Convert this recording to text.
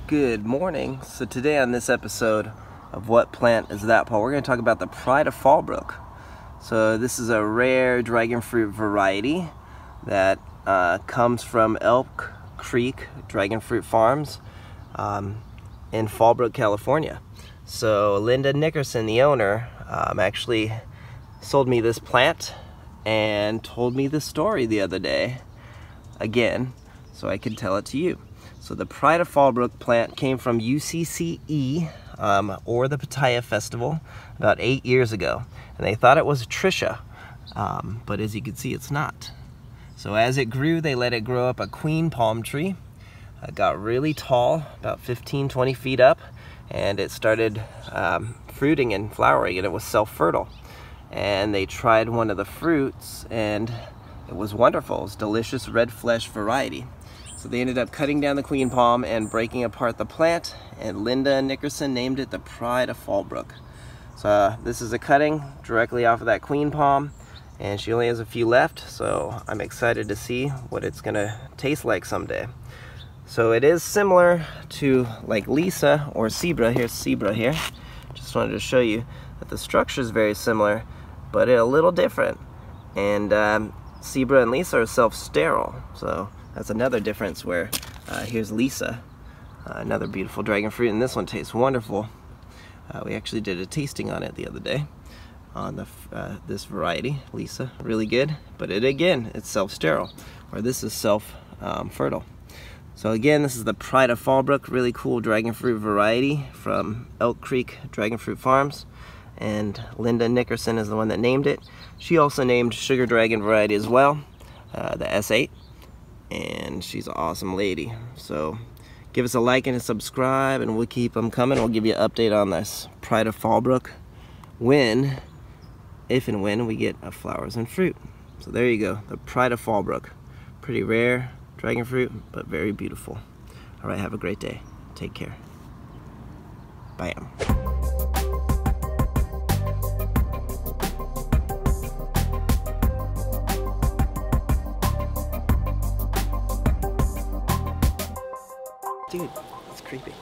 Good morning. So today on this episode of What Plant Is That, Paul, we're going to talk about the pride of Fallbrook. So this is a rare dragon fruit variety that comes from Elk Creek Dragon Fruit Farms in Fallbrook, California. So Linda Nickerson, the owner, actually sold me this plant and told me the story the other day again, so I could tell it to you. So the Pride of Fallbrook plant came from UCCE, or the Pattaya Festival, about 8 years ago. And they thought it was Tricia, but as you can see, it's not. So as it grew, they let it grow up a queen palm tree. It got really tall, about 15-20 feet up, and it started fruiting and flowering, and it was self-fertile. And they tried one of the fruits, and it was wonderful. It was delicious red flesh variety. So they ended up cutting down the queen palm and breaking apart the plant, and Linda Nickerson named it the Pride of Fallbrook. So this is a cutting directly off of that queen palm, and she only has a few left, so I'm excited to see what it's gonna taste like someday. So it is similar to like Lisa or Zebra. Here's Zebra here. Just wanted to show you that the structure is very similar, but a little different. And Zebra and Lisa are self-sterile, so that's another difference where here's Lisa, another beautiful dragon fruit, and this one tastes wonderful. We actually did a tasting on it the other day on the this variety, Lisa, really good. But it's self-sterile, where this is self-fertile. So again, this is the Pride of Fallbrook, really cool dragon fruit variety from Elk Creek Dragon Fruit Farms. And Linda Nickerson is the one that named it. She also named Sugar Dragon variety as well, the S8. And she's an awesome lady. So give us a like and a subscribe, and we'll keep them coming. We'll give you an update on this Pride of Fallbrook if and when we get flowers and fruit. So there you go, the Pride of Fallbrook. Pretty rare dragon fruit, but very beautiful. All right, have a great day. Take care. Bam. Dude, it's creepy.